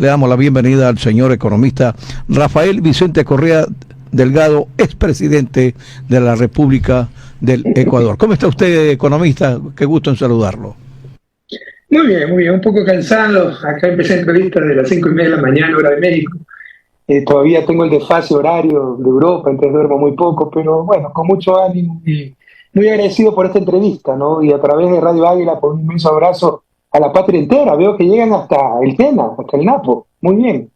le damos la bienvenida al señor economista Rafael Vicente Correa Delgado, expresidente de la República del Ecuador. ¿Cómo está usted, economista? Qué gusto en saludarlo. Muy bien, un poco cansado. Acá empecé entrevista de las 5:30 de la mañana, hora de México. Todavía tengo el desfase horario de Europa, entonces duermo muy poco, pero bueno, con mucho ánimo y muy agradecido por esta entrevista, ¿no? Y a través de Radio Águila, por un inmenso abrazo a la patria entera. Veo que llegan hasta el Tena, hasta el Napo. Muy bien.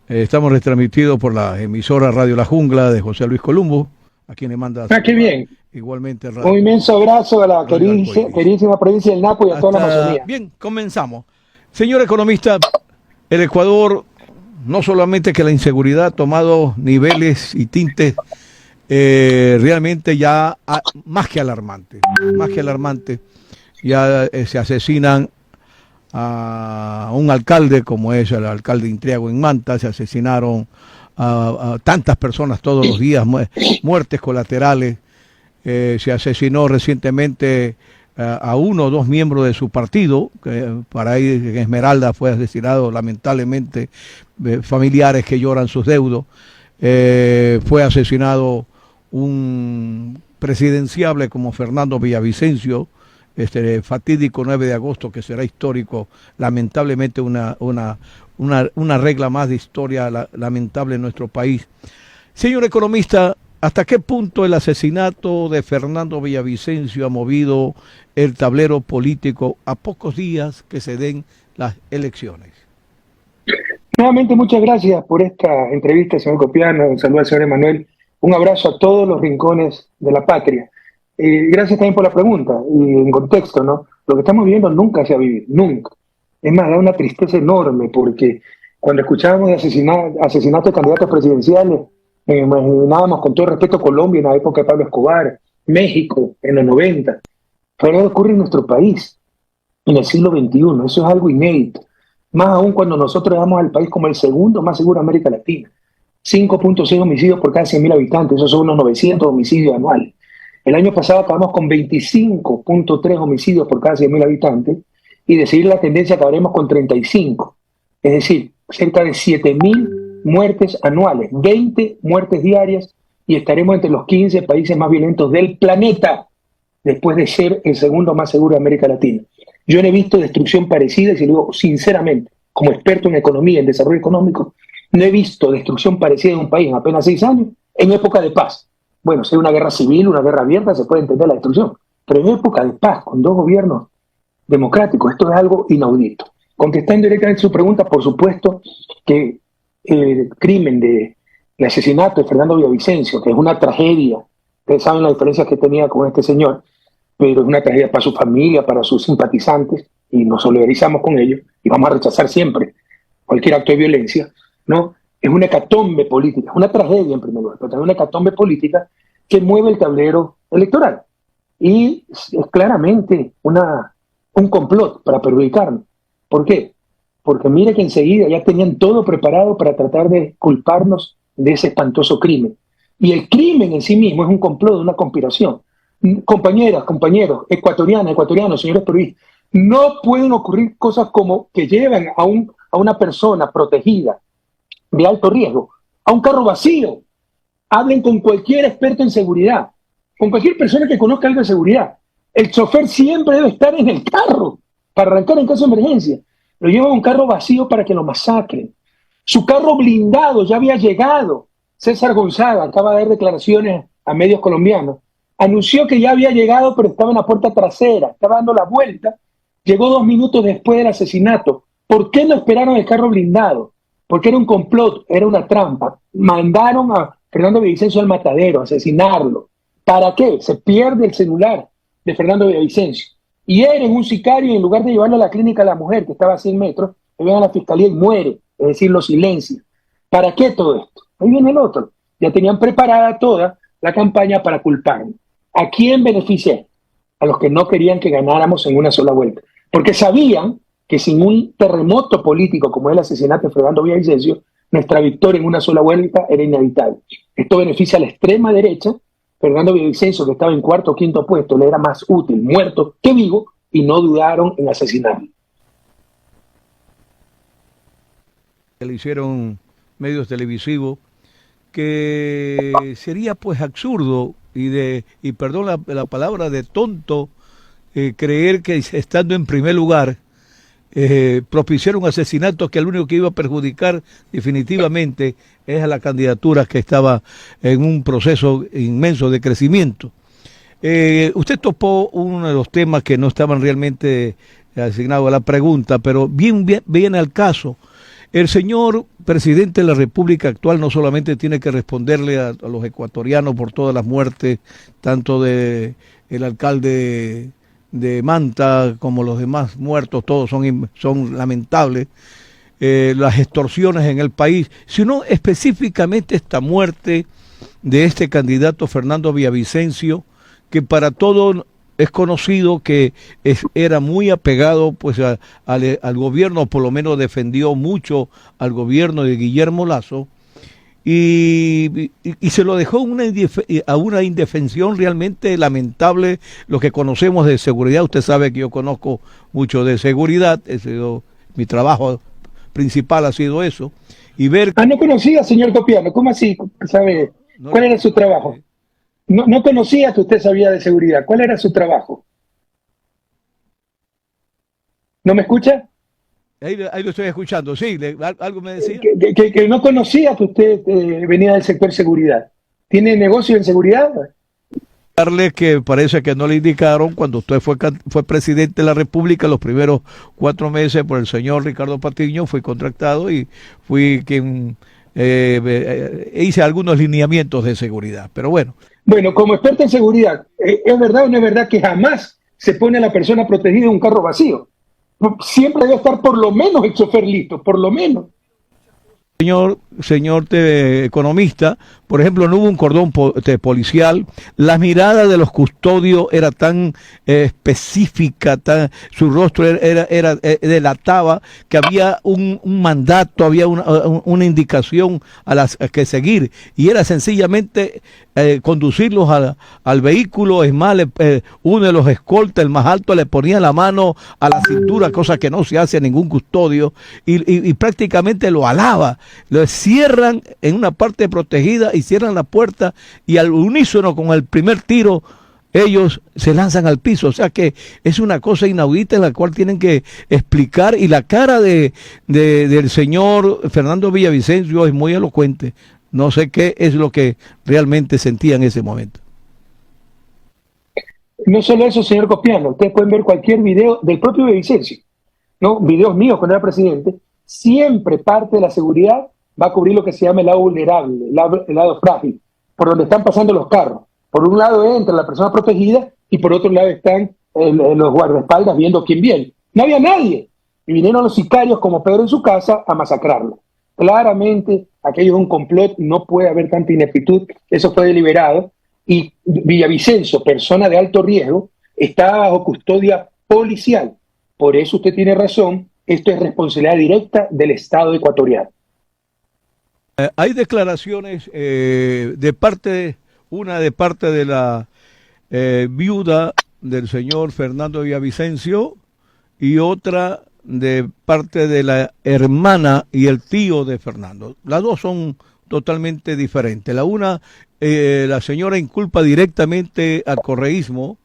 Estamos retransmitidos por la emisora Radio La Jungla de José Luis Columbo, a quien le manda... qué bien. Igualmente Radio, un inmenso abrazo a la queridísima provincia del Napo y a toda la Amazonía. Bien, comenzamos. Señor economista, el Ecuador, no solamente que la inseguridad ha tomado niveles y tintes realmente ya más que alarmante, ya se asesinan a un alcalde como es el alcalde Intriago en Manta, se asesinaron a tantas personas todos los días, muertes colaterales, se asesinó recientemente a uno o dos miembros de su partido, que para ahí en Esmeralda fue asesinado lamentablemente, familiares que lloran sus deudos, fue asesinado un presidenciable como Fernando Villavicencio, este fatídico 9 de agosto que será histórico, lamentablemente una regla más de historia lamentable en nuestro país. Señor economista, ¿hasta qué punto el asesinato de Fernando Villavicencio ha movido el tablero político a pocos días que se den las elecciones? Nuevamente, muchas gracias por esta entrevista, señor Copiano. Un saludo al señor Emanuel. Un abrazo a todos los rincones de la patria. Gracias también por la pregunta y en contexto, ¿no? Lo que estamos viviendo nunca se ha vivido, nunca. Es más, da una tristeza enorme porque cuando escuchábamos de asesinatos de candidatos presidenciales, imaginábamos con todo respeto Colombia en la época de Pablo Escobar, México en los 90, pero ahora ocurre en nuestro país, en el siglo XXI. Eso es algo inédito, más aún cuando nosotros damos al país como el segundo más seguro de América Latina. 5.6 homicidios por cada 100.000 habitantes, esos son unos 900 homicidios anuales. El año pasado acabamos con 25.3 homicidios por cada 100.000 habitantes y de seguir la tendencia acabaremos con 35. Es decir, cerca de 7.000 muertes anuales, 20 muertes diarias y estaremos entre los 15 países más violentos del planeta después de ser el segundo más seguro de América Latina. Yo no he visto destrucción parecida y se lo digo sinceramente, como experto en economía, en desarrollo económico, no he visto destrucción parecida en un país en apenas 6 años en época de paz. Bueno, si hay una guerra civil, una guerra abierta, se puede entender la destrucción, pero en época de paz, con dos gobiernos democráticos, esto es algo inaudito. Contestando directamente su pregunta, por supuesto que el crimen de el asesinato de Fernando Villavicencio, que es una tragedia, ustedes saben la diferencia que tenía con este señor, pero es una tragedia para su familia, para sus simpatizantes, y nos solidarizamos con ellos, y vamos a rechazar siempre cualquier acto de violencia, ¿no? Es una hecatombe política, es una tragedia en primer lugar, pero también una hecatombe política que mueve el tablero electoral. Y es claramente un complot para perjudicarnos. ¿Por qué? Porque mire que enseguida ya tenían todo preparado para tratar de culparnos de ese espantoso crimen. Y el crimen en sí mismo es un complot, una conspiración. Compañeras, compañeros, ecuatorianos, señores periodistas, no pueden ocurrir cosas como que llevan a una persona protegida de alto riesgo a un carro vacío. Hablen con cualquier experto en seguridad, con cualquier persona que conozca algo de seguridad. El chofer siempre debe estar en el carro para arrancar en caso de emergencia. Lo llevan a un carro vacío para que lo masacren. Su carro blindado ya había llegado. César Gonzaga acaba de dar declaraciones a medios colombianos. Anunció que ya había llegado, pero estaba en la puerta trasera, estaba dando la vuelta. Llegó 2 minutos después del asesinato. ¿Por qué no esperaron el carro blindado? Porque era un complot, era una trampa. Mandaron a Fernando Villavicencio al matadero, a asesinarlo. ¿Para qué? Se pierde el celular de Fernando Villavicencio. Y Eren, un sicario, en lugar de llevarlo a la clínica a la mujer, que estaba a 100 metros, le viene a la fiscalía y muere, es decir, lo silencia. ¿Para qué todo esto? Ahí viene el otro. Ya tenían preparada toda la campaña para culparnos. ¿A quién beneficia? A los que no querían que ganáramos en una sola vuelta. Porque sabían que sin un terremoto político como el asesinato de Fernando Villavicencio, nuestra victoria en una sola vuelta era inevitable. Esto beneficia a la extrema derecha. Fernando Villavicencio, que estaba en 4º o 5º puesto, le era más útil muerto que vivo y no dudaron en asesinarlo. le hicieron medios televisivos, que sería pues absurdo y perdón la palabra, de tonto, creer que estando en primer lugar propiciar un asesinato que el único que iba a perjudicar definitivamente es a la candidatura que estaba en un proceso inmenso de crecimiento. Usted topó uno de los temas que no estaban realmente asignados a la pregunta, pero bien al caso. El señor presidente de la República actual no solamente tiene que responderle a los ecuatorianos por todas las muertes, tanto de el alcalde de Manta como los demás muertos, todos son lamentables, las extorsiones en el país, sino específicamente esta muerte de este candidato Fernando Villavicencio, que para todos es conocido que era muy apegado pues al gobierno, por lo menos defendió mucho al gobierno de Guillermo Lasso, y se lo dejó a una indefensión realmente lamentable. Lo que conocemos de seguridad, usted sabe que yo conozco mucho de seguridad, mi trabajo principal ha sido eso, y ver... Ah, no conocía, señor Copiano, ¿cómo así? ¿Sabe cuál era su trabajo? No conocía que usted sabía de seguridad. ¿Cuál era su trabajo? ¿No me escucha? Ahí lo estoy escuchando, sí, algo me decía. Que no conocía que usted venía del sector seguridad. ¿Tiene negocio en seguridad? Que parece que no le indicaron cuando usted fue presidente de la República los primeros 4 meses por el señor Ricardo Patiño, fui contratado y fui quien hice algunos lineamientos de seguridad, pero bueno. Bueno, como experto en seguridad, ¿es verdad o no es verdad que jamás se pone a la persona protegida en un carro vacío? Siempre debe estar por lo menos el chofer listo, por lo menos. Señor economista, por ejemplo, no hubo un cordón policial, la mirada de los custodios era tan específica, su rostro delataba que había un mandato, había una indicación a que seguir, y era sencillamente conducirlos al vehículo. Es más, uno de los escoltas, el más alto, le ponía la mano a la cintura, cosa que no se hace a ningún custodio, y prácticamente lo alaba. Lo cierran en una parte protegida y cierran la puerta, y al unísono con el primer tiro ellos se lanzan al piso. O sea que es una cosa inaudita en la cual tienen que explicar, y la cara del señor Fernando Villavicencio es muy elocuente. No sé qué es lo que realmente sentía en ese momento. No solo eso, señor Copiano, ustedes pueden ver cualquier video del propio Villavicencio, ¿no? Videos míos cuando era presidente. Siempre parte de la seguridad va a cubrir lo que se llama el lado vulnerable, el lado frágil, por donde están pasando los carros. Por un lado entra la persona protegida y por otro lado están los guardaespaldas viendo quién viene. No había nadie. Y vinieron los sicarios como Pedro en su casa a masacrarlo. Claramente aquello es un complot, no puede haber tanta ineptitud, eso fue deliberado. Y Villavicencio, persona de alto riesgo, está bajo custodia policial. Por eso usted tiene razón. Esto es responsabilidad directa del Estado ecuatoriano. Hay declaraciones de parte de la viuda del señor Fernando Villavicencio y otra de parte de la hermana y el tío de Fernando. Las dos son totalmente diferentes. La una, la señora inculpa directamente al correísmo,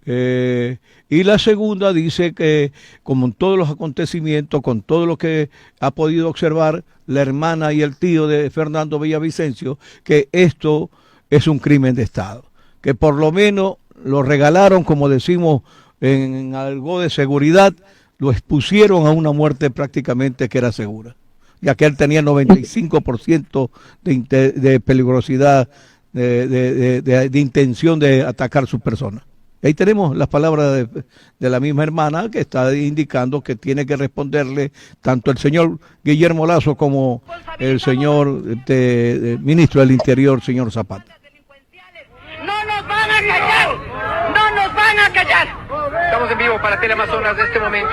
y la segunda dice que, como en todos los acontecimientos, con todo lo que ha podido observar la hermana y el tío de Fernando Villavicencio, que esto es un crimen de Estado, que por lo menos lo regalaron, como decimos en algo de seguridad, lo expusieron a una muerte prácticamente que era segura, ya que él tenía 95% de peligrosidad, de intención de atacar su persona. Ahí tenemos las palabras de la misma hermana, que está indicando que tiene que responderle tanto el señor Guillermo Lasso como el señor ministro del Interior, señor Zapata. ¡No nos van a callar! ¡No nos van a callar! Estamos en vivo para Teleamazonas de este momento.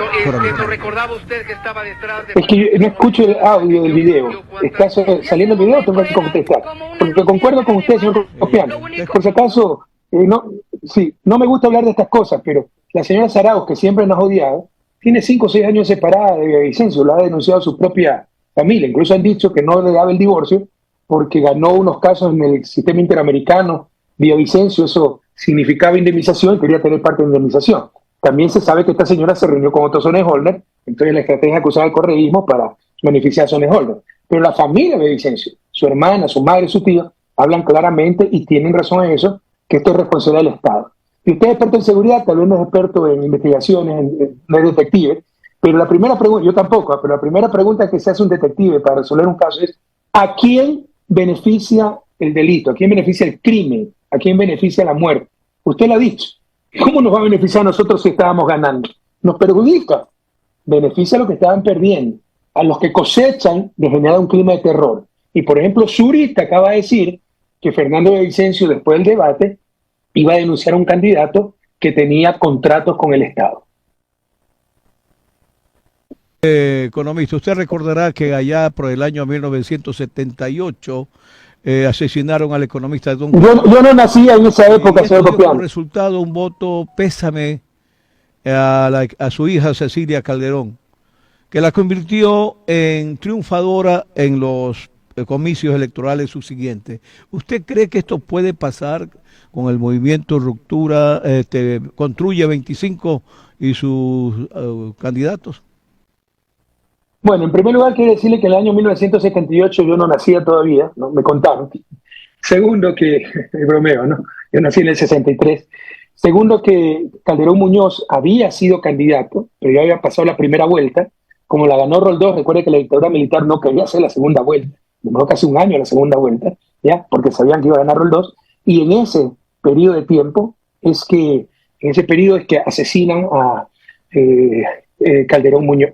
¿Lo recordaba usted que estaba detrás de...? Es que yo no escucho el audio del video. ¿Está saliendo el video? Tengo que contestar. Porque concuerdo con usted, señor Copiano. Por si acaso... no me gusta hablar de estas cosas, pero la señora Zarauz, que siempre nos ha odiado, tiene 5 o 6 años separada de Villavicencio, lo ha denunciado su propia familia. Incluso han dicho que no le daba el divorcio porque ganó unos casos en el sistema interamericano vía Vicencio, eso significaba indemnización, quería tener parte de indemnización. También se sabe que esta señora se reunió con otro Sonneholder, entonces la estrategia que usaba el correísmo para beneficiar a Sonneholder. Pero la familia de Vicencio, su hermana, su madre, su tío, hablan claramente y tienen razón en eso, que esto es responsabilidad del Estado. Y usted es experto en seguridad, tal vez no es experto en investigaciones, no es detective, pero la primera pregunta, yo tampoco, pero la primera pregunta que se hace un detective para resolver un caso es: ¿a quién beneficia el delito? ¿A quién beneficia el crimen? ¿A quién beneficia la muerte? Usted lo ha dicho. ¿Cómo nos va a beneficiar a nosotros si estábamos ganando? Nos perjudica. Beneficia a los que estaban perdiendo, a los que cosechan de generar un clima de terror. Y por ejemplo, Zurita acaba de decir que Fernando Villavicencio, después del debate, iba a denunciar a un candidato que tenía contratos con el Estado. Economista, usted recordará que allá por el año 1978 asesinaron al economista Don Yo no nací en esa época, señor Copiano. Como resultado, un voto pésame a su hija Cecilia Calderón, que la convirtió en triunfadora en los comicios electorales subsiguientes. ¿Usted cree que esto puede pasar con el movimiento Ruptura, Construye 25 y sus candidatos? Bueno, en primer lugar quiero decirle que en el año 1978 yo no nacía todavía, ¿no? Me contaron. Segundo que, es bromeo, ¿no? Yo nací en el 63. Segundo que Calderón Muñoz había sido candidato, pero ya había pasado la primera vuelta. Como la ganó Roldós, recuerde que la dictadura militar no quería hacer la segunda vuelta. Demoró casi un año la segunda vuelta, ¿ya? Porque sabían que iba a ganar Roldós. Y en ese periodo de tiempo es que asesinan a Calderón Muñoz,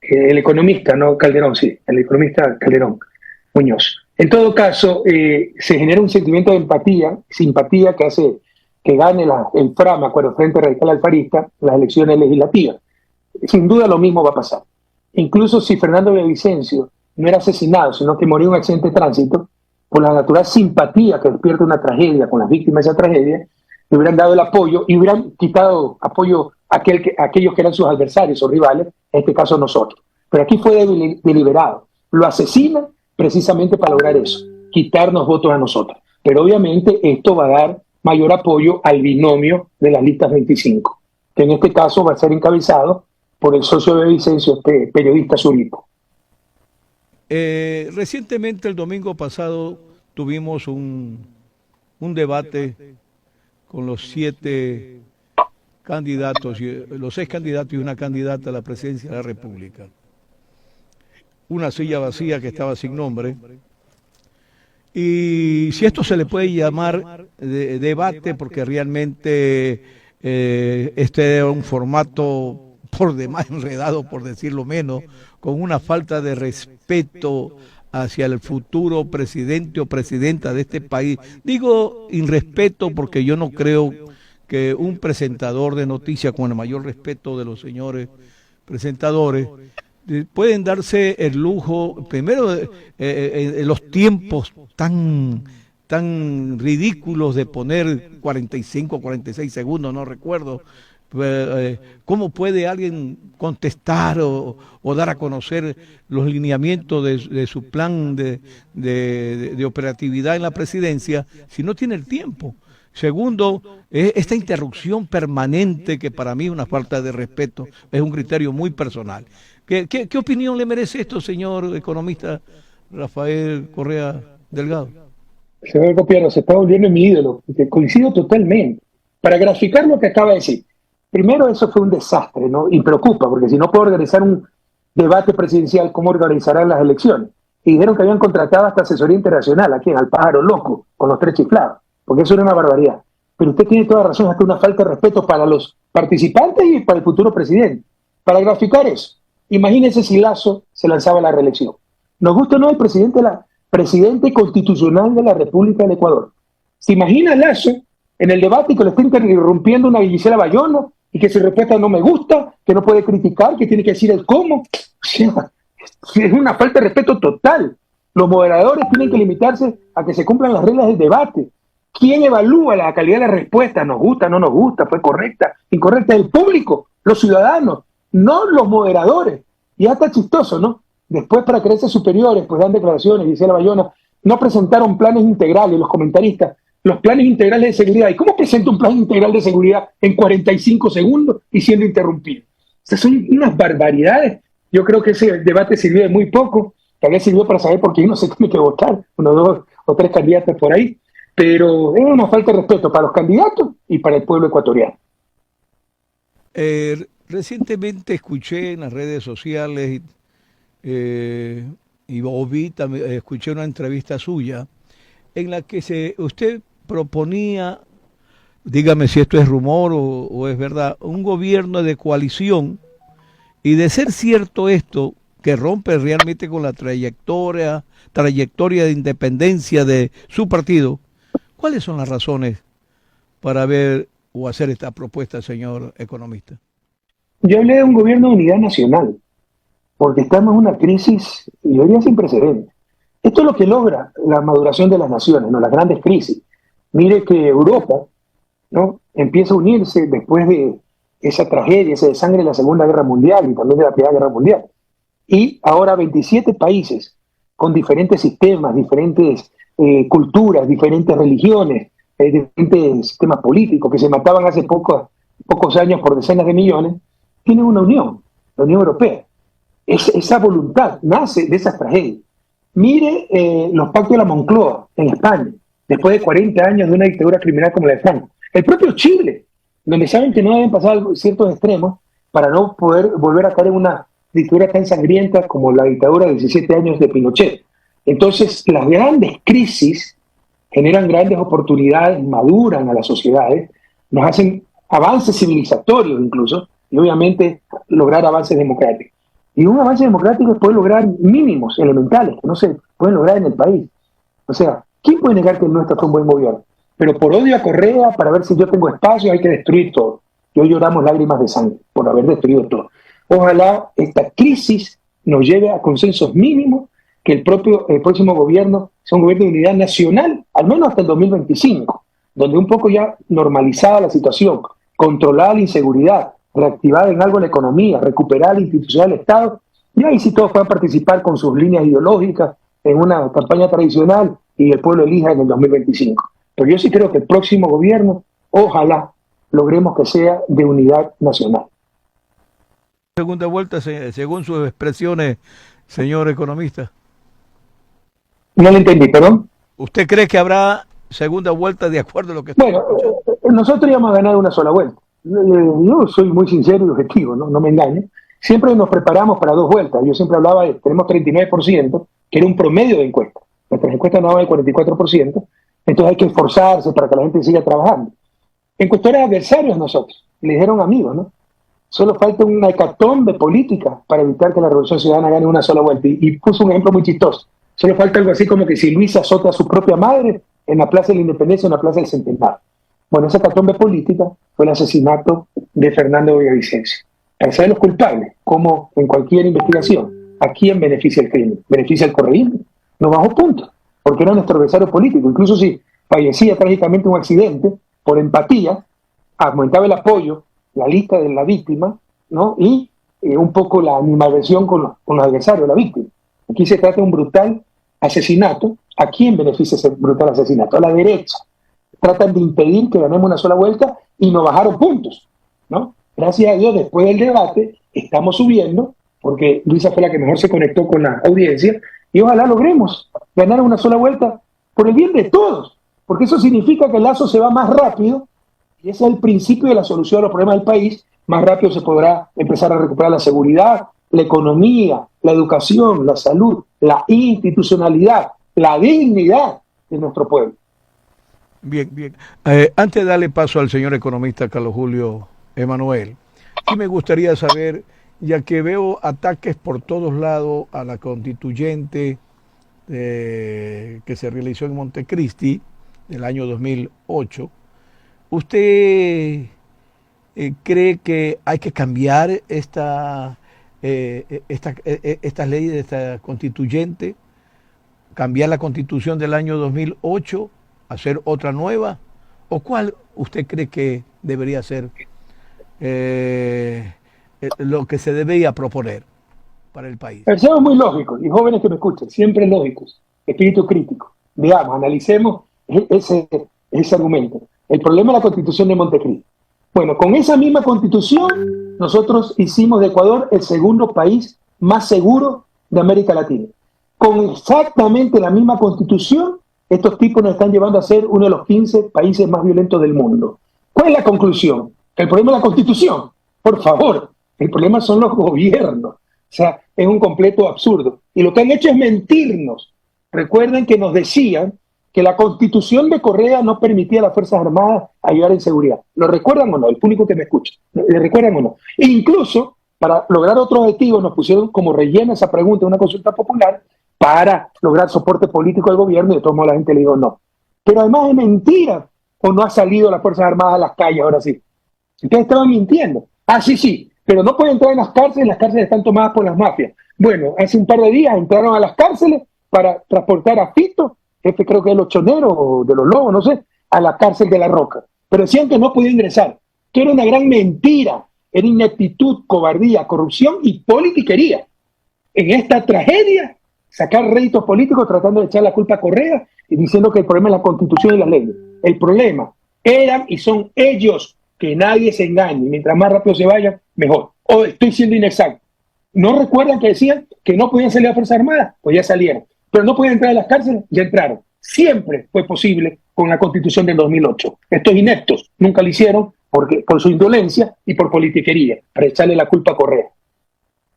el economista, no Calderón, sí, el economista Calderón Muñoz. En todo caso, se genera un sentimiento de empatía, simpatía que hace que gane el FRA, me acuerdo, Frente Radical Alfarista, las elecciones legislativas. Sin duda lo mismo va a pasar. Incluso si Fernando Villavicencio no era asesinado, sino que murió en un accidente de tránsito, por la natural simpatía que despierta una tragedia con las víctimas de esa tragedia, le hubieran dado el apoyo y hubieran quitado apoyo a aquellos que eran sus adversarios o rivales, en este caso nosotros. Pero aquí fue deliberado. Lo asesinan precisamente para lograr eso, quitarnos votos a nosotros. Pero obviamente esto va a dar mayor apoyo al binomio de las listas 25, que en este caso va a ser encabezado por el socio de Vicencio, este periodista Zuripo. Recientemente, el domingo pasado, tuvimos un debate con los 7 candidatos, los 6 candidatos y una candidata a la presidencia de la República. Una silla vacía que estaba sin nombre. Y si esto se le puede llamar debate, porque realmente este era un formato por demás enredado, por decirlo menos, con una falta de respeto hacia el futuro presidente o presidenta de este país. Digo irrespeto porque yo no creo que un presentador de noticias, con el mayor respeto de los señores presentadores, pueden darse el lujo, primero, en los tiempos tan ridículos de poner 45 o 46 segundos, no recuerdo. ¿Cómo puede alguien contestar o dar a conocer los lineamientos de su plan de operatividad en la presidencia si no tiene el tiempo? Segundo, esta interrupción permanente, que para mí es una falta de respeto, es un criterio muy personal. ¿Qué opinión le merece esto, señor economista Rafael Correa Delgado? Señor Copiano, se está volviendo mi ídolo, que coincido totalmente. Para graficar lo que acaba de decir, primero, eso fue un desastre, ¿no? Y preocupa, porque si no puede organizar un debate presidencial, ¿cómo organizarán las elecciones? Y dijeron que habían contratado hasta asesoría internacional, aquí al pájaro loco, con los 3 chiflados, porque eso era una barbaridad. Pero usted tiene toda razón, hasta una falta de respeto para los participantes y para el futuro presidente. Para graficar eso, imagínense si Lasso se lanzaba a la reelección. Nos gusta o no el presidente constitucional de la República del Ecuador. ¿Se imagina Lasso en el debate que lo está interrumpiendo una Gisela Bayona y que su respuesta no me gusta, que no puede criticar, que tiene que decir el cómo? O sea, es una falta de respeto total. Los moderadores tienen que limitarse a que se cumplan las reglas del debate. ¿Quién evalúa la calidad de la respuesta? ¿Nos gusta, no nos gusta? ¿Fue correcta, incorrecta? El público, los ciudadanos, no los moderadores. Y hasta chistoso, ¿no? Después, para creerse superiores, pues dan declaraciones, dice la Bayona, no presentaron planes integrales, los comentaristas, los planes integrales de seguridad. ¿Y cómo presenta un plan integral de seguridad en 45 segundos y siendo interrumpido? Esas son unas barbaridades. Yo creo que ese debate sirvió de muy poco. Tal vez sirvió para saber por qué uno se tiene que votar, 1, 2 o 3 candidatos por ahí. Pero es una falta de respeto para los candidatos y para el pueblo ecuatoriano. Recientemente escuché en las redes sociales y vi también, escuché una entrevista suya en la que usted proponía, dígame si esto es rumor o es verdad, un gobierno de coalición, y de ser cierto esto, que rompe realmente con la trayectoria de independencia de su partido, ¿cuáles son las razones para ver o hacer esta propuesta, señor economista? Yo hablé de un gobierno de unidad nacional, porque estamos en una crisis, y yo diría sin precedentes. Esto es lo que logra la maduración de las naciones, ¿no? Las grandes crisis. Mire que Europa, ¿no?, empieza a unirse después de esa tragedia, ese desangre de la Segunda Guerra Mundial y también de la Primera Guerra Mundial. Y ahora 27 países con diferentes sistemas, diferentes culturas, diferentes religiones, diferentes sistemas políticos que se mataban hace pocos años por decenas de millones, tienen una unión, la Unión Europea. Esa voluntad nace de esas tragedias. Mire los pactos de la Moncloa en España, después de 40 años de una dictadura criminal como la de Franco. El propio Chile, donde saben que no deben pasar ciertos extremos para no poder volver a caer en una dictadura tan sangrienta como la dictadura de 17 años de Pinochet. Entonces, las grandes crisis generan grandes oportunidades, maduran a las sociedades, nos hacen avances civilizatorios incluso, y obviamente lograr avances democráticos. Y un avance democrático es poder lograr mínimos elementales que no se pueden lograr en el país. O sea, ¿quién puede negar que el nuestro fue un buen gobierno? Pero por odio a Correa, para ver si yo tengo espacio, hay que destruir todo. Y hoy lloramos lágrimas de sangre por haber destruido todo. Ojalá esta crisis nos lleve a consensos mínimos, que el próximo gobierno sea un gobierno de unidad nacional, al menos hasta el 2025, donde un poco ya normalizada la situación, controlada la inseguridad, reactivada en algo la economía, recuperar la institucionalidad del Estado, y ahí sí todos puedan participar con sus líneas ideológicas en una campaña tradicional y el pueblo elija en el 2025. Pero yo sí creo que el próximo gobierno, ojalá, logremos que sea de unidad nacional. Segunda vuelta, según sus expresiones, señor economista. No lo entendí, perdón. ¿Usted cree que habrá segunda vuelta de acuerdo a lo que está Bueno, nosotros íbamos a ganar una sola vuelta. Yo soy muy sincero y objetivo, no me engaño. Siempre nos preparamos para 2 vueltas. Yo siempre hablaba de, tenemos 39%, que era un promedio de encuestas. Nuestras encuestas no daban el 44%, entonces hay que esforzarse para que la gente siga trabajando. Encuestadores adversarios nosotros, le dijeron amigos, ¿no? Solo falta una hecatombe política para evitar que la Revolución Ciudadana gane una sola vuelta. Y puso un ejemplo muy chistoso. Solo falta algo así como que si Luis azota a su propia madre en la Plaza de la Independencia o en la Plaza del Centenario. Bueno, esa hecatombe política fue el asesinato de Fernando Villavicencio. Para saber los culpables, como en cualquier investigación, ¿a quién beneficia el crimen? ¿Beneficia el correísmo? No bajó punto, porque era nuestro adversario político. Incluso si fallecía trágicamente en un accidente, por empatía, aumentaba el apoyo, la lista de la víctima, ¿no? Y un poco la animadversión con los adversarios de la víctima. Aquí se trata de un brutal asesinato. ¿A quién beneficia ese brutal asesinato? A la derecha. Tratan de impedir que ganemos una sola vuelta y nos bajaron puntos, ¿no? Gracias a Dios, después del debate, estamos subiendo, porque Luisa fue la que mejor se conectó con la audiencia, y ojalá logremos ganar una sola vuelta por el bien de todos, porque eso significa que el Lazo se va más rápido, y ese es el principio de la solución a los problemas del país. Más rápido se podrá empezar a recuperar la seguridad, la economía, la educación, la salud, la institucionalidad, la dignidad de nuestro pueblo. Bien, bien. Antes de darle paso al señor economista Carlos Julio Emanuel, sí me gustaría saber, ya que veo ataques por todos lados a la constituyente que se realizó en Montecristi el año 2008, ¿usted cree que hay que cambiar estas leyes de esta constituyente, cambiar la constitución del año 2008, hacer otra nueva? ¿O cuál usted cree que debería ser lo que se debería proponer? para el país. Seamos muy lógicos, y jóvenes que me escuchen, siempre lógicos, espíritu crítico. Veamos, analicemos ese argumento. El problema es la Constitución de Montecristi. Bueno, con esa misma Constitución, nosotros hicimos de Ecuador el segundo país más seguro de América Latina. Con exactamente la misma Constitución, estos tipos nos están llevando a ser uno de los 15 países más violentos del mundo. ¿Cuál es la conclusión? ¿El problema es la Constitución? Por favor, el problema son los gobiernos. O sea, es un completo absurdo. Y lo que han hecho es mentirnos. Recuerden que nos decían que la Constitución de Correa no permitía a las Fuerzas Armadas ayudar en seguridad. ¿Lo recuerdan o no? El público que me escucha. ¿Le recuerdan o no? E incluso, para lograr otro objetivo, nos pusieron como rellena esa pregunta en una consulta popular para lograr soporte político del gobierno, y de todos modos la gente le dijo no. Pero además es mentira, o no ha salido las Fuerzas Armadas a las calles ahora sí. Entonces estaban mintiendo. Ah, sí, pero no pueden entrar en las cárceles están tomadas por las mafias. Bueno, hace un par de días entraron a las cárceles para transportar a Fito, jefe creo que de los choneros o de los lobos, no sé, a la cárcel de La Roca. Pero decían que no podía ingresar, que era una gran mentira, era ineptitud, cobardía, corrupción y politiquería. En esta tragedia, sacar réditos políticos tratando de echar la culpa a Correa y diciendo que el problema es la Constitución y las leyes. El problema eran y son ellos, que nadie se engañe. Mientras más rápido se vayan, mejor. O estoy siendo inexacto. ¿No recuerdan que decían que no podían salir a las Fuerzas Armadas? Pues ya salieron. Pero no podían entrar a las cárceles, ya entraron. Siempre fue posible con la Constitución del 2008. Estos ineptos nunca lo hicieron por su indolencia y por politiquería, para echarle la culpa a Correa.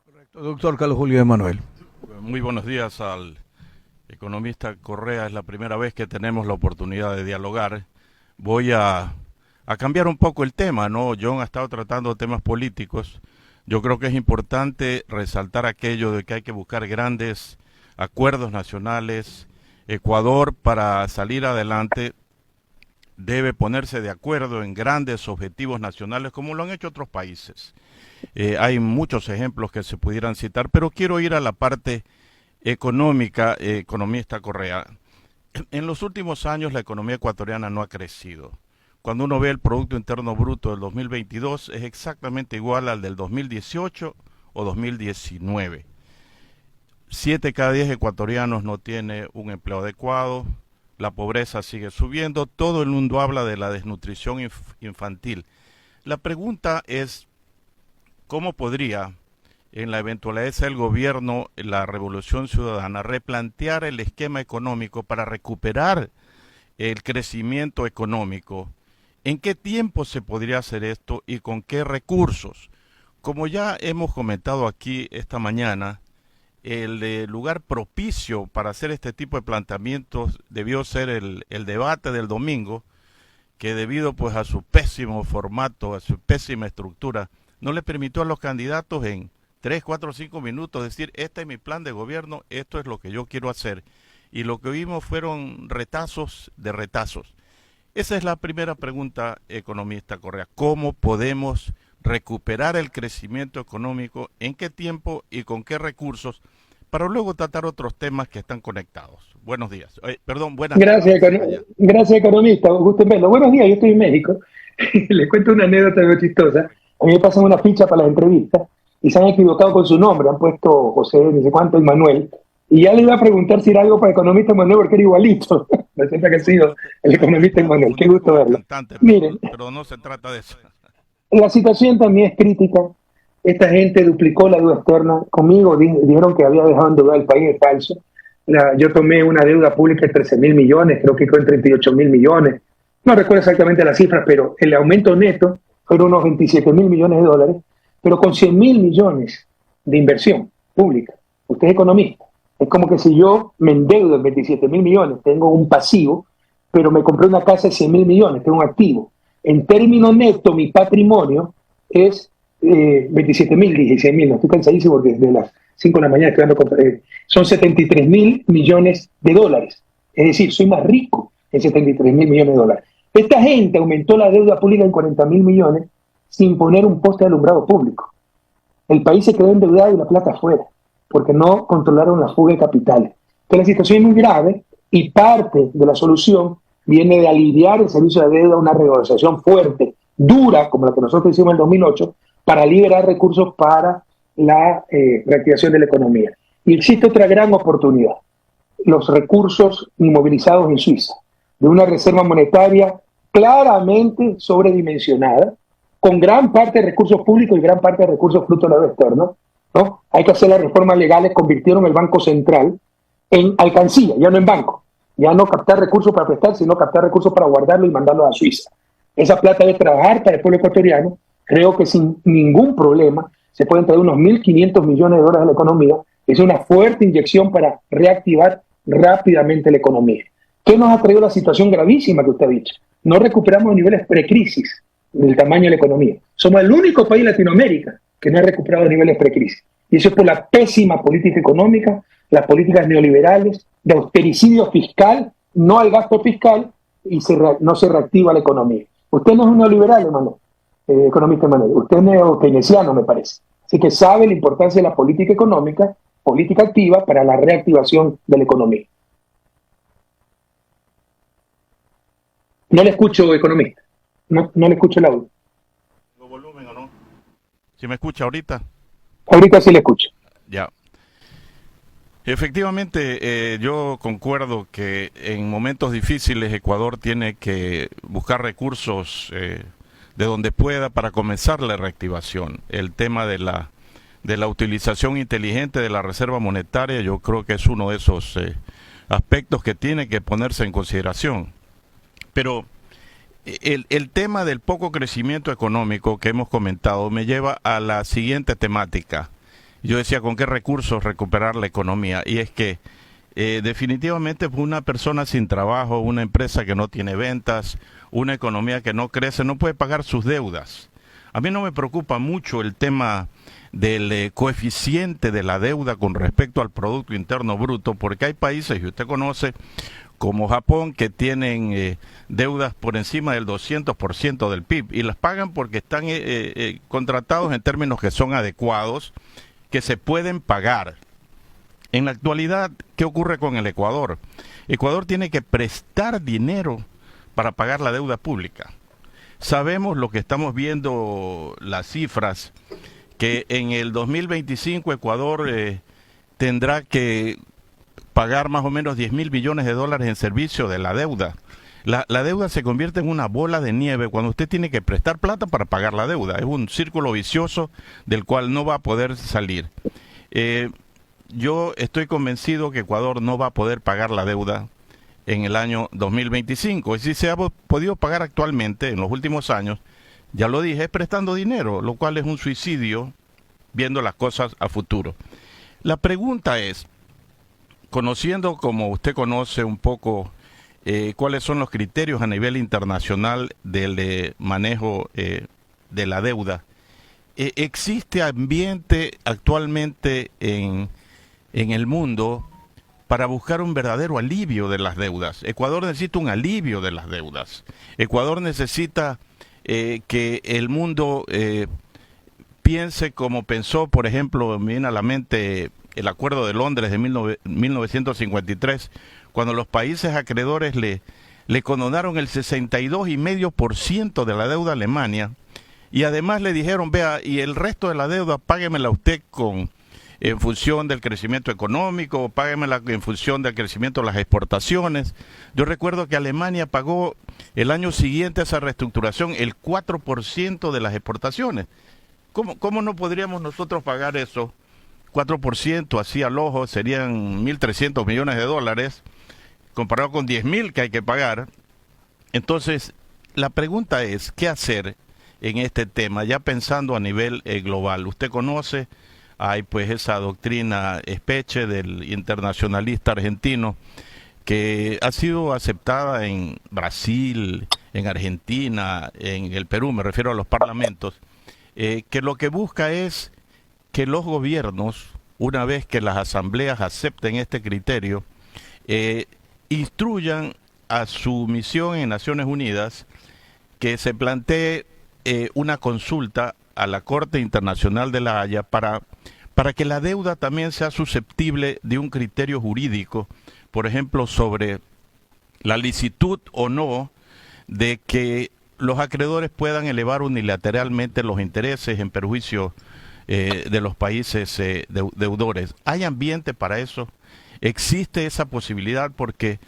Correcto. Doctor Carlos Julio Emanuel. Muy buenos días al economista Correa. Es la primera vez que tenemos la oportunidad de dialogar. Voy a cambiar un poco el tema, ¿no? John ha estado tratando temas políticos. Yo creo que es importante resaltar aquello de que hay que buscar grandes acuerdos nacionales. Ecuador, para salir adelante, debe ponerse de acuerdo en grandes objetivos nacionales, como lo han hecho otros países. Hay muchos ejemplos que se pudieran citar, pero quiero ir a la parte económica, economista Correa. En los últimos años la economía ecuatoriana no ha crecido. Cuando uno ve el Producto Interno Bruto del 2022, es exactamente igual al del 2018 o 2019. 7 cada 10 ecuatorianos no tiene un empleo adecuado, la pobreza sigue subiendo, todo el mundo habla de la desnutrición infantil. La pregunta es, ¿cómo podría, en la eventualidad de ser el gobierno, la Revolución Ciudadana, replantear el esquema económico para recuperar el crecimiento económico? ¿En qué tiempo se podría hacer esto y con qué recursos? Como ya hemos comentado aquí esta mañana, el lugar propicio para hacer este tipo de planteamientos debió ser el debate del domingo, que debido pues a su pésimo formato, a su pésima estructura, no le permitió a los candidatos en 3, 4, 5 minutos decir, este es mi plan de gobierno, esto es lo que yo quiero hacer. Y lo que vimos fueron retazos de retazos. Esa es la primera pregunta, economista Correa. ¿Cómo podemos recuperar el crecimiento económico? ¿En qué tiempo y con qué recursos? Para luego tratar otros temas que están conectados. Buenos días. Buenas tardes. Gracias, economista. Gusto en verlo. Buenos días, yo estoy en México. Les cuento una anécdota muy chistosa. A mí me pasan una ficha para las entrevistas y se han equivocado con su nombre. Han puesto José, ni sé cuánto, y Manuel. Y ya le iba a preguntar si era algo para economista Manuel, porque era igualito. Resulta que ha sido el economista Manuel. Qué gusto verlo. Miren, pero no se trata de eso. La situación también es crítica. Esta gente duplicó la deuda externa. Conmigo dijeron que había dejado endeudar el país, es falso. Yo tomé una deuda pública de 13.000 millones, creo que quedó en 38.000 millones. No recuerdo exactamente las cifras, pero el aumento neto fueron unos 27.000 millones de dólares, pero con 100.000 millones de inversión pública. Usted es economista. Es como que si yo me endeudo en 27.000 millones, tengo un pasivo, pero me compré una casa de 100.000 millones, tengo un activo. En términos netos, mi patrimonio es 27.000, dije 100.000, no estoy cansadísimo porque desde las 5 de la mañana estoy dando son 73.000 millones de dólares. Es decir, soy más rico en 73.000 millones de dólares. Esta gente aumentó la deuda pública en 40.000 millones sin poner un poste de alumbrado público. El país se quedó endeudado y la plata afuera, porque no controlaron la fuga de capitales. Entonces la situación es muy grave y parte de la solución viene de aliviar el servicio de deuda, una renegociación fuerte, dura, como la que nosotros hicimos en el 2008, para liberar recursos para la reactivación de la economía. Y existe otra gran oportunidad, los recursos inmovilizados en Suiza, de una reserva monetaria claramente sobredimensionada, con gran parte de recursos públicos y gran parte de recursos fruto de la deuda externa, ¿no? Hay que hacer las reformas legales, convirtieron el Banco Central en alcancía, ya no en banco, ya no captar recursos para prestar, sino captar recursos para guardarlo y mandarlo a Suiza. Esa plata debe trabajar para el pueblo ecuatoriano. Creo que sin ningún problema se pueden traer unos 1.500 millones de dólares a la economía. Es una fuerte inyección para reactivar rápidamente la economía. ¿Qué nos ha traído la situación gravísima que usted ha dicho? No recuperamos los niveles precrisis del tamaño de la economía. Somos el único país de Latinoamérica que no ha recuperado los niveles precrisis. Y eso es por la pésima política económica, las políticas neoliberales, de austericidio fiscal, no al gasto fiscal, y no se reactiva la economía. Usted no es un neoliberal, Emanuel, economista Emanuel. Usted es neo-keynesiano, me parece. Así que sabe la importancia de la política económica, política activa para la reactivación de la economía. No le escucho, economista. No le escucho el audio. ¿Tengo volumen o no? ¿Sí me escucha ahorita? Ahorita sí le escucho. Ya. Efectivamente, yo concuerdo que en momentos difíciles Ecuador tiene que buscar recursos de donde pueda para comenzar la reactivación. El tema de la utilización inteligente de la reserva monetaria, yo creo que es uno de esos aspectos que tiene que ponerse en consideración. Pero el tema del poco crecimiento económico que hemos comentado me lleva a la siguiente temática. Yo decía, ¿con qué recursos recuperar la economía? Y es que definitivamente una persona sin trabajo, una empresa que no tiene ventas, una economía que no crece, no puede pagar sus deudas. A mí no me preocupa mucho el tema del coeficiente de la deuda con respecto al Producto Interno Bruto, porque hay países, y usted conoce, como Japón, que tienen deudas por encima del 200% del PIB, y las pagan porque están contratados en términos que son adecuados, que se pueden pagar. En la actualidad, ¿qué ocurre con el Ecuador? Ecuador tiene que prestar dinero para pagar la deuda pública. Sabemos lo que estamos viendo, las cifras, que en el 2025 Ecuador tendrá que pagar más o menos 10.000 billones de dólares en servicio de la deuda. La deuda se convierte en una bola de nieve cuando usted tiene que prestar plata para pagar la deuda. Es un círculo vicioso del cual no va a poder salir. Yo estoy convencido que Ecuador no va a poder pagar la deuda en el año 2025. Y si se ha podido pagar actualmente, en los últimos años, ya lo dije, es prestando dinero, lo cual es un suicidio viendo las cosas a futuro. La pregunta es, conociendo como usted conoce un poco cuáles son los criterios a nivel internacional del manejo de la deuda, ¿existe ambiente actualmente en el mundo para buscar un verdadero alivio de las deudas? Ecuador necesita un alivio de las deudas. Ecuador necesita que el mundo piense como pensó, por ejemplo, me viene a la mente el Acuerdo de Londres de 1953, cuando los países acreedores le condonaron el 62,5% de la deuda a Alemania, y además le dijeron, vea, y el resto de la deuda páguemela usted en función del crecimiento económico, páguemela en función del crecimiento de las exportaciones. Yo recuerdo que Alemania pagó el año siguiente a esa reestructuración el 4% de las exportaciones. ¿Cómo no podríamos nosotros pagar eso? 4% así al ojo serían 1.300 millones de dólares, comparado con 10.000 que hay que pagar. Entonces, la pregunta es, ¿qué hacer en este tema? Ya pensando a nivel global. Usted conoce, hay pues esa doctrina Speche del internacionalista argentino, que ha sido aceptada en Brasil, en Argentina, en el Perú, me refiero a los parlamentos, que lo que busca es que los gobiernos, una vez que las asambleas acepten este criterio, instruyan a su misión en Naciones Unidas que se plantee una consulta a la Corte Internacional de la Haya para que la deuda también sea susceptible de un criterio jurídico, por ejemplo, sobre la licitud o no de que los acreedores puedan elevar unilateralmente los intereses en perjuicio de los países deudores. ¿Hay ambiente para eso? ¿Existe esa posibilidad? Porque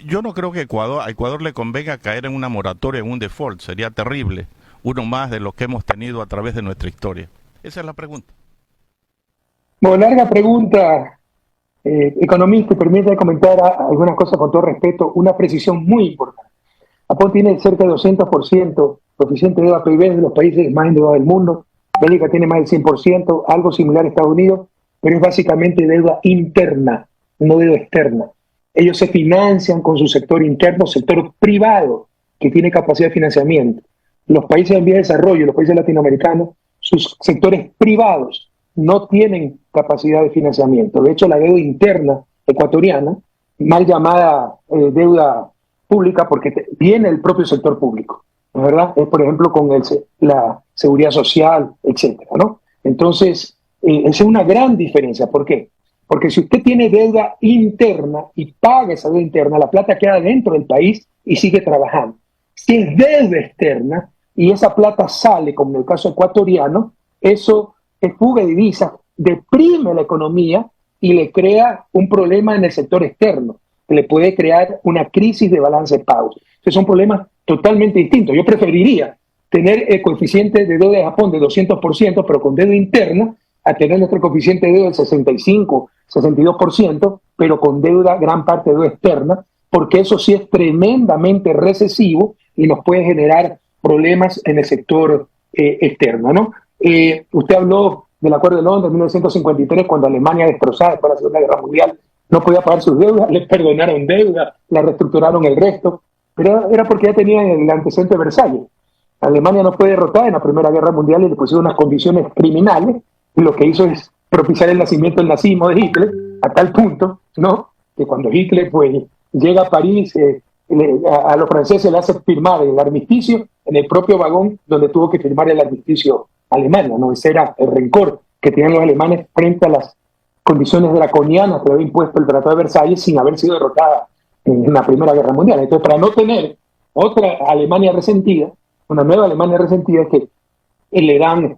yo no creo que a Ecuador le convenga caer en una moratoria, en un default. Sería terrible. Uno más de los que hemos tenido a través de nuestra historia. Esa es la pregunta. Bueno, larga pregunta, economista, y permítame comentar algunas cosas con todo respeto. Una precisión muy importante. Japón tiene cerca de 200% coeficiente de deuda PIB de los países más endeudados del mundo. Bélgica tiene más del 100%, algo similar a Estados Unidos, pero es básicamente deuda interna, no deuda externa. Ellos se financian con su sector interno, sector privado, que tiene capacidad de financiamiento. Los países en vía de desarrollo, los países latinoamericanos, sus sectores privados no tienen capacidad de financiamiento. De hecho, la deuda interna ecuatoriana, mal llamada deuda pública, porque viene del propio sector público, ¿no es verdad? Es, por ejemplo, con la seguridad social, etcétera, ¿no? Entonces, esa es una gran diferencia. ¿Por qué? Porque si usted tiene deuda interna y paga esa deuda interna, la plata queda dentro del país y sigue trabajando. Si es deuda externa y esa plata sale, como en el caso ecuatoriano, eso es fuga de divisas, deprime la economía y le crea un problema en el sector externo, que le puede crear una crisis de balance de pagos. Entonces son problemas totalmente distintos. Yo preferiría tener el coeficiente de deuda de Japón de 200%, pero con deuda interna, a tener nuestro coeficiente de deuda del 65, 62%, pero con deuda, gran parte de deuda externa, porque eso sí es tremendamente recesivo y nos puede generar problemas en el sector externo, ¿no? Usted habló del Acuerdo de Londres de 1953, cuando Alemania, destrozada después de la Segunda Guerra Mundial, no podía pagar sus deudas, le perdonaron deuda, la reestructuraron el resto, pero era porque ya tenían el antecedente de Versalles. Alemania no fue derrotada en la Primera Guerra Mundial y le pusieron unas condiciones criminales, y lo que hizo es propiciar el nacimiento del nazismo de Hitler, a tal punto, ¿no?, que cuando Hitler pues llega a París, a los franceses le hace firmar el armisticio en el propio vagón donde tuvo que firmar el armisticio Alemania, ¿no? Ese era el rencor que tenían los alemanes frente a las condiciones draconianas que había impuesto el Tratado de Versalles sin haber sido derrotada en la Primera Guerra Mundial. Entonces, para no tener otra Alemania resentida, una nueva Alemania resentida, es que le dan,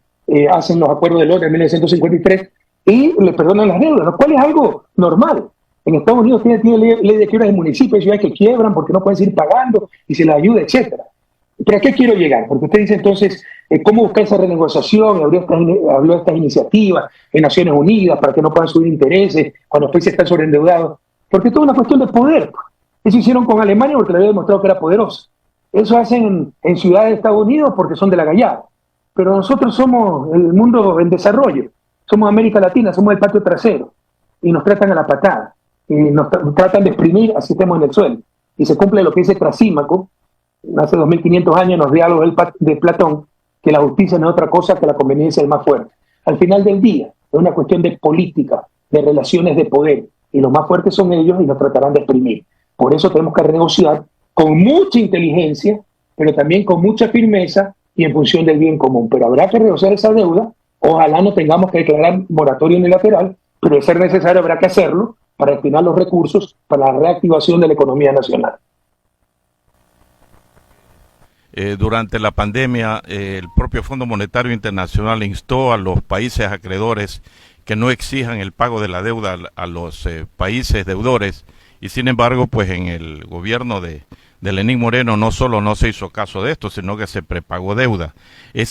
hacen los acuerdos de Londres en 1953 y le perdonan las deudas, lo cual es algo normal. En Estados Unidos tiene ley de quiebras de municipios y ciudades que quiebran porque no pueden seguir pagando y se les ayuda, etcétera. ¿Pero a qué quiero llegar? Porque usted dice entonces, ¿cómo buscar esa renegociación? Habló de estas iniciativas en Naciones Unidas para que no puedan subir intereses cuando los países están sobreendeudados. Porque esto es una cuestión de poder. Eso hicieron con Alemania porque le había demostrado que era poderosa. Eso hacen en ciudades de Estados Unidos porque son de la gallada. Pero nosotros somos el mundo en desarrollo. Somos América Latina, somos el patio trasero. Y nos tratan a la patada. Y nos tratan de exprimir, así estemos en el suelo. Y se cumple lo que dice Trasímaco, hace 2500 años, en los diálogos de Platón, que la justicia no es otra cosa que la conveniencia del más fuerte. Al final del día, es una cuestión de política, de relaciones de poder, y los más fuertes son ellos y nos tratarán de exprimir. Por eso tenemos que renegociar con mucha inteligencia, pero también con mucha firmeza y en función del bien común. Pero habrá que renegociar esa deuda, ojalá no tengamos que declarar moratoria unilateral, pero de ser necesario habrá que hacerlo para destinar los recursos para la reactivación de la economía nacional. Durante la pandemia, el propio Fondo Monetario Internacional instó a los países acreedores que no exijan el pago de la deuda a los países deudores, y sin embargo, pues en el gobierno de Lenín Moreno no solo no se hizo caso de esto, sino que se prepagó deuda. Y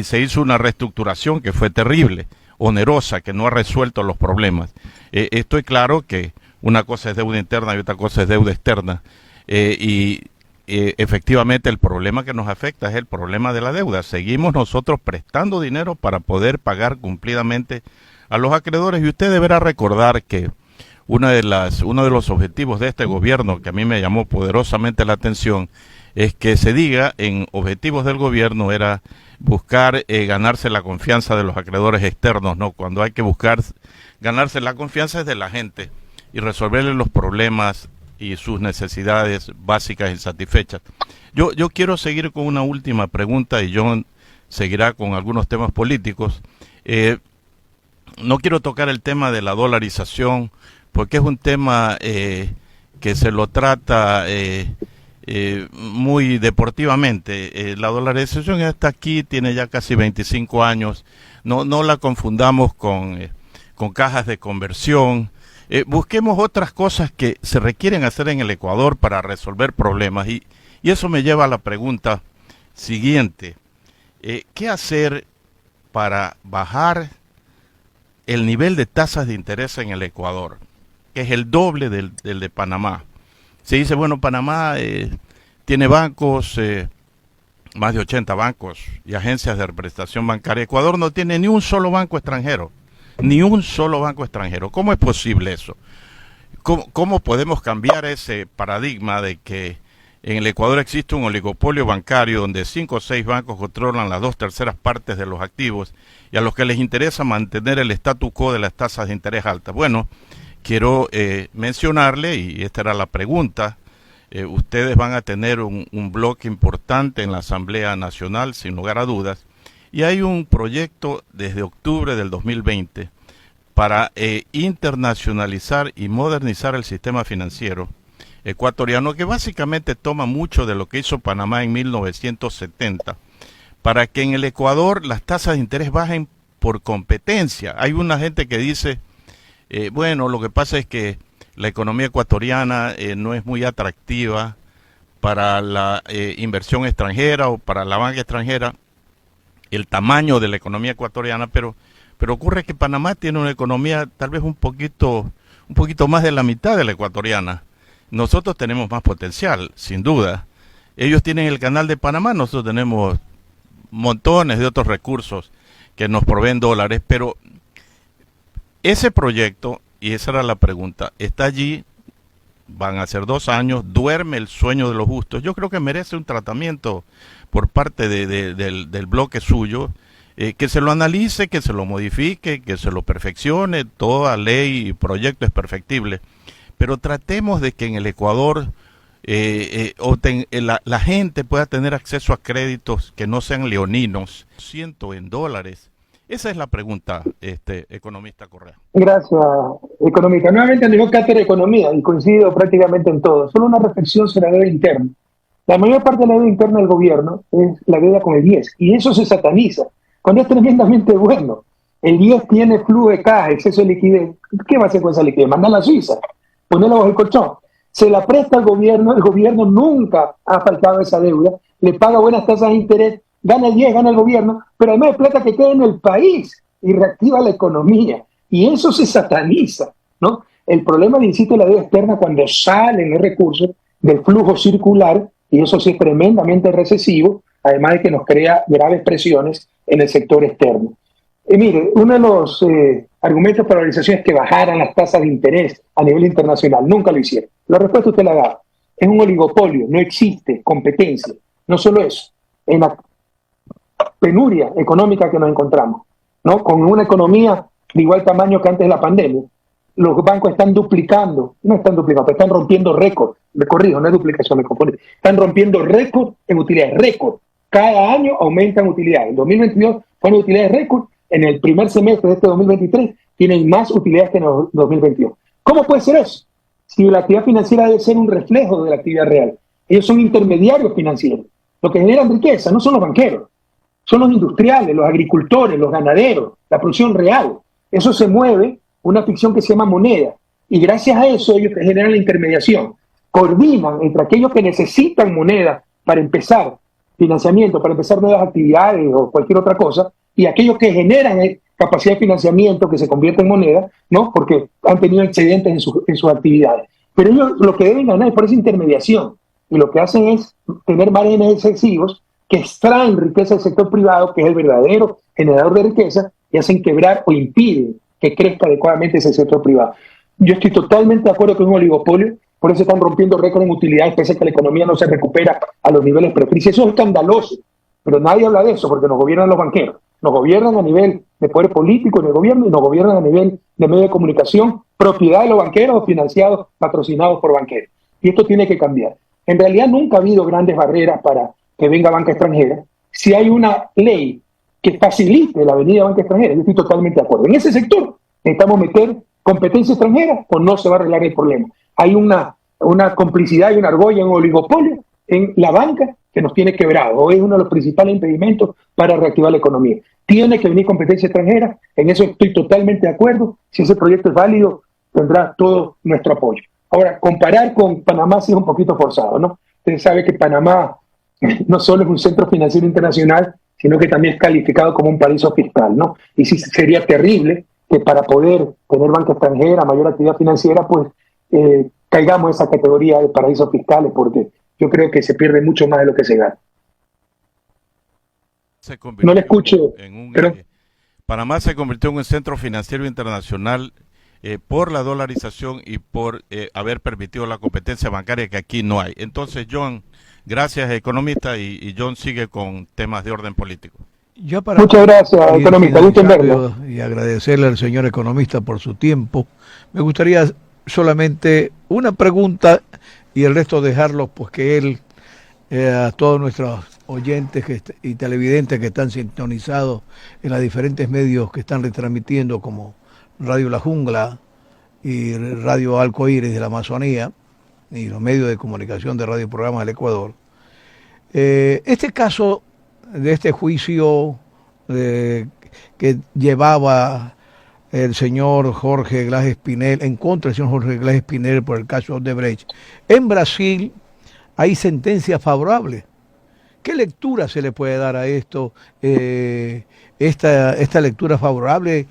se hizo una reestructuración que fue terrible, onerosa, que no ha resuelto los problemas. Estoy claro que una cosa es deuda interna y otra cosa es deuda externa, efectivamente el problema que nos afecta es el problema de la deuda. Seguimos nosotros prestando dinero para poder pagar cumplidamente a los acreedores, y usted deberá recordar que uno de los objetivos de este gobierno, que a mí me llamó poderosamente la atención, es que se diga en objetivos del gobierno era buscar ganarse la confianza de los acreedores externos, ¿no? Cuando hay que buscar ganarse la confianza es de la gente y resolverle los problemas y sus necesidades básicas insatisfechas. Yo quiero seguir con una última pregunta y John seguirá con algunos temas políticos. No quiero tocar el tema de la dolarización porque es un tema que se lo trata muy deportivamente. La dolarización está aquí, tiene ya casi 25 años. no la confundamos con cajas de conversión. Busquemos otras cosas que se requieren hacer en el Ecuador para resolver problemas. Y eso me lleva a la pregunta siguiente. ¿Qué hacer para bajar el nivel de tasas de interés en el Ecuador, que es el doble del de Panamá? Se dice, bueno, Panamá tiene bancos, más de 80 bancos y agencias de representación bancaria. Ecuador no tiene ni un solo banco extranjero, ni un solo banco extranjero. ¿Cómo es posible eso? ¿Cómo podemos cambiar ese paradigma de que en el Ecuador existe un oligopolio bancario donde 5 o 6 bancos controlan las 2/3 partes de los activos y a los que les interesa mantener el statu quo de las tasas de interés altas? Bueno, quiero mencionarle, y esta era la pregunta, ustedes van a tener un bloque importante en la Asamblea Nacional, sin lugar a dudas, y hay un proyecto desde octubre del 2020 para internacionalizar y modernizar el sistema financiero ecuatoriano, que básicamente toma mucho de lo que hizo Panamá en 1970, para que en el Ecuador las tasas de interés bajen por competencia. Hay una gente que dice, bueno, lo que pasa es que la economía ecuatoriana no es muy atractiva para la inversión extranjera o para la banca extranjera, el tamaño de la economía ecuatoriana, pero ocurre que Panamá tiene una economía tal vez un poquito más de la mitad de la ecuatoriana. Nosotros tenemos más potencial, sin duda. Ellos tienen el canal de Panamá, nosotros tenemos montones de otros recursos que nos proveen dólares, pero ese proyecto, y esa era la pregunta, está allí, van a ser 2 años, duerme el sueño de los justos. Yo creo que merece un tratamiento por parte del bloque suyo, que se lo analice, que se lo modifique, que se lo perfeccione. Toda ley y proyecto es perfectible, pero tratemos de que en el Ecuador la gente pueda tener acceso a créditos que no sean leoninos, en dólares. Esa es la pregunta, economista Correa. Gracias, economista. Nuevamente dio cátedra de economía y coincido prácticamente en todo. Solo una reflexión sobre la deuda interna. La mayor parte de la deuda interna del gobierno es la deuda con el IES, y eso se sataniza, cuando es tremendamente bueno. El IES tiene flujo de caja, exceso de liquidez. ¿Qué va a hacer con esa liquidez? Mandarla a Suiza, ponerla bajo el colchón. Se la presta al gobierno, el gobierno nunca ha faltado esa deuda, le paga buenas tasas de interés, gana el 10, gana el gobierno, pero además es plata que queda en el país y reactiva la economía. Y eso se sataniza, ¿no? El problema, le insisto, de la deuda externa cuando salen los recursos del flujo circular, y eso sí es tremendamente recesivo, además de que nos crea graves presiones en el sector externo. Mire, uno de los argumentos para la organización es que bajaran las tasas de interés a nivel internacional. Nunca lo hicieron. La respuesta usted la ha dado. Es un oligopolio, no existe competencia. No solo eso, en la penuria económica que nos encontramos, ¿no? Con una economía de igual tamaño que antes de la pandemia, los bancos están están rompiendo récord, me corrijo, no es duplicación, me confundí, están rompiendo récord en utilidades, récord. Cada año aumentan utilidades. En 2022 fueron utilidades récord, en el primer semestre de este 2023 tienen más utilidades que en el 2022. ¿Cómo puede ser eso? Si la actividad financiera debe ser un reflejo de la actividad real. Ellos son intermediarios financieros. Lo que generan riqueza no son los banqueros, son los industriales, los agricultores, los ganaderos, la producción real. Eso se mueve, una ficción que se llama moneda, y gracias a eso ellos generan la intermediación, coordinan entre aquellos que necesitan moneda para empezar financiamiento, para empezar nuevas actividades o cualquier otra cosa, y aquellos que generan capacidad de financiamiento que se convierte en moneda, ¿no? Porque han tenido excedentes en sus actividades. Pero ellos lo que deben ganar es por esa intermediación, y lo que hacen es tener márgenes excesivos que extraen riqueza del sector privado, que es el verdadero generador de riqueza, y hacen quebrar o impiden que crezca adecuadamente ese sector privado. Yo estoy totalmente de acuerdo con un oligopolio, por eso están rompiendo récord en utilidades, pese a que la economía no se recupera a los niveles precrisis. Eso es escandaloso, pero nadie habla de eso porque nos gobiernan los banqueros. Nos gobiernan a nivel de poder político en el gobierno y nos gobiernan a nivel de medios de comunicación, propiedad de los banqueros o financiados, patrocinados por banqueros. Y esto tiene que cambiar. En realidad nunca ha habido grandes barreras para que venga banca extranjera. Si hay una ley que facilite la venida de banca extranjera, yo estoy totalmente de acuerdo. En ese sector necesitamos meter competencia extranjera o no se va a arreglar el problema. Hay una complicidad y una argolla, un oligopolio en la banca que nos tiene quebrado, o es uno de los principales impedimentos para reactivar la economía. Tiene que venir competencia extranjera, en eso estoy totalmente de acuerdo. Si ese proyecto es válido, tendrá todo nuestro apoyo. Ahora, comparar con Panamá sí es un poquito forzado, ¿no? Usted sabe que Panamá no solo es un centro financiero internacional, sino que también es calificado como un paraíso fiscal, ¿no? Y sí sería terrible que para poder tener banca extranjera, mayor actividad financiera, pues caigamos en esa categoría de paraísos fiscales, porque yo creo que se pierde mucho más de lo que se gana. No le escucho. Panamá se convirtió en un centro financiero internacional por la dolarización y por haber permitido la competencia bancaria que aquí no hay. Entonces, John, gracias, economista, y John sigue con temas de orden político. Muchas gracias, economista. Gusto en verlo. Y agradecerle al señor economista por su tiempo. Me gustaría solamente una pregunta y el resto dejarlo, pues que él, a todos nuestros oyentes y televidentes que están sintonizados en los diferentes medios que están retransmitiendo, como Radio La Jungla y Radio Arcoíris de la Amazonía y los medios de comunicación de Radio Programas del Ecuador. Este caso de este juicio que llevaba el señor Jorge Glass Espinel, en contra del señor Jorge Glass Espinel por el caso Odebrecht, en Brasil hay sentencias favorables. ¿Qué lectura se le puede dar a esto? Esta lectura favorable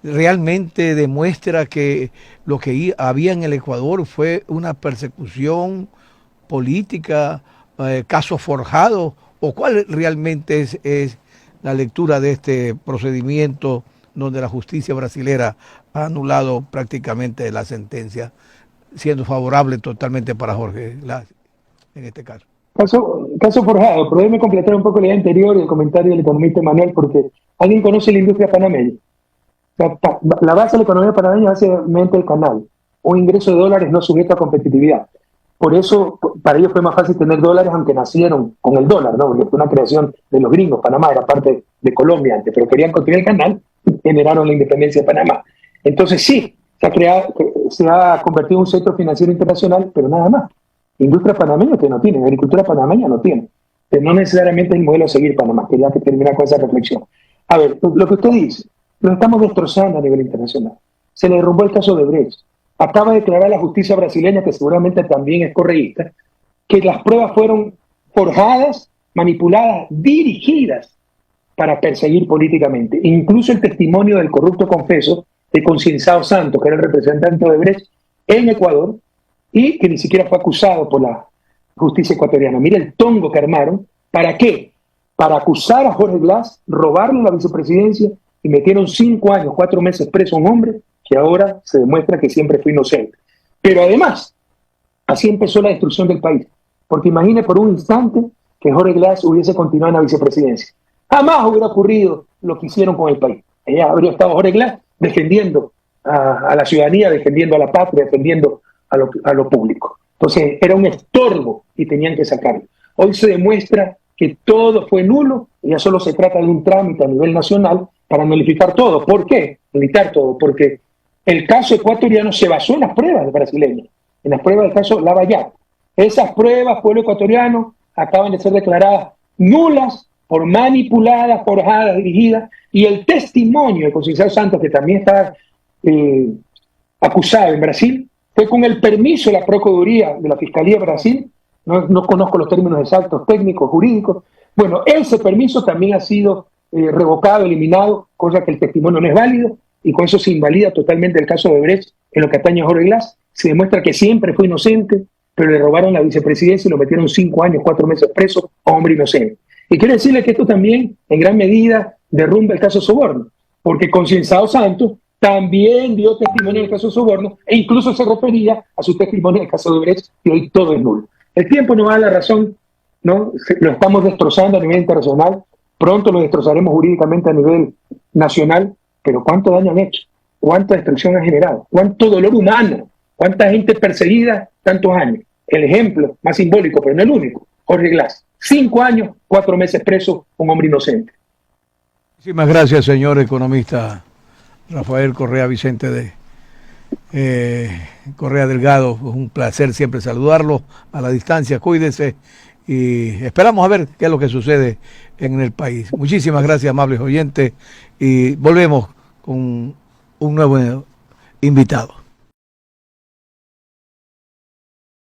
realmente demuestra que lo que había en el Ecuador fue una persecución política, caso forjado, o cuál realmente es la lectura de este procedimiento donde la justicia brasilera ha anulado prácticamente la sentencia, siendo favorable totalmente para Jorge Glass en este caso. Caso forjado, pero déjeme completar un poco la idea anterior y el comentario del economista Manuel, porque alguien conoce la industria panameña. La base de la economía panameña es básicamente el canal, un ingreso de dólares no sujeto a competitividad. Por eso, para ellos fue más fácil tener dólares, aunque nacieron con el dólar, ¿no? Porque fue una creación de los gringos. Panamá era parte de Colombia antes, pero querían construir el canal y generaron la independencia de Panamá. Entonces sí, se ha convertido en un centro financiero internacional, pero nada más. Industria panameña que no tiene, agricultura panameña no tiene. Pero no necesariamente es el modelo a seguir Panamá. Quería que terminara con esa reflexión. A ver, lo que usted dice, lo estamos destrozando a nivel internacional. Se le derrumbó el caso de Brecht. Acaba de declarar la justicia brasileña, que seguramente también es correísta, que las pruebas fueron forjadas, manipuladas, dirigidas para perseguir políticamente. Incluso el testimonio del corrupto confeso de Concienzado Santos, que era el representante de Brecht en Ecuador, y que ni siquiera fue acusado por la justicia ecuatoriana. Mira el tongo que armaron. ¿Para qué? Para acusar a Jorge Glass, robarle la vicepresidencia, y metieron 5 años, 4 meses preso a un hombre que ahora se demuestra que siempre fue inocente. Pero además, así empezó la destrucción del país. Porque imagine por un instante que Jorge Glass hubiese continuado en la vicepresidencia. Jamás hubiera ocurrido lo que hicieron con el país. Ella habría estado Jorge Glass defendiendo a la ciudadanía, defendiendo a la patria, defendiendo a lo público. Entonces era un estorbo y tenían que sacarlo. Hoy se demuestra que todo fue nulo y ya solo se trata de un trámite a nivel nacional para nulificar todo. ¿Por qué? Nulificar todo, porque el caso ecuatoriano se basó en las pruebas brasileñas, en las pruebas del caso Lavallato. Esas pruebas, pueblo ecuatoriano, acaban de ser declaradas nulas por manipuladas, forjadas, dirigidas, y el testimonio de Concienzado Santos, que también está acusado en Brasil, fue con el permiso de la Procuraduría de la Fiscalía de Brasil. No conozco los términos exactos técnicos, jurídicos. Bueno, ese permiso también ha sido revocado, eliminado, cosa que el testimonio no es válido, y con eso se invalida totalmente el caso de Brecht en lo que atañe a Jorge Glass. Se demuestra que siempre fue inocente, pero le robaron la vicepresidencia y lo metieron 5 años, 4 meses preso a hombre inocente. Y quiero decirle que esto también, en gran medida, derrumba el caso Soborno, porque Concienzado Santos también dio testimonio en el caso Soborno, e incluso se refería a su testimonio en el caso de Brecht, y hoy todo es nulo. El tiempo nos da la razón, ¿no? Lo estamos destrozando a nivel internacional, pronto lo destrozaremos jurídicamente a nivel nacional, pero ¿cuánto daño han hecho? ¿Cuánta destrucción han generado? ¿Cuánto dolor humano? ¿Cuánta gente perseguida tantos años? El ejemplo más simbólico, pero no el único, Jorge Glass. 5 años, 4 meses preso, un hombre inocente. Muchísimas gracias, señor economista Rafael Correa Vicente de Correa Delgado. Es un placer siempre saludarlo a la distancia. Cuídese y esperamos a ver qué es lo que sucede en el país. Muchísimas gracias, amables oyentes, y volvemos con un nuevo invitado.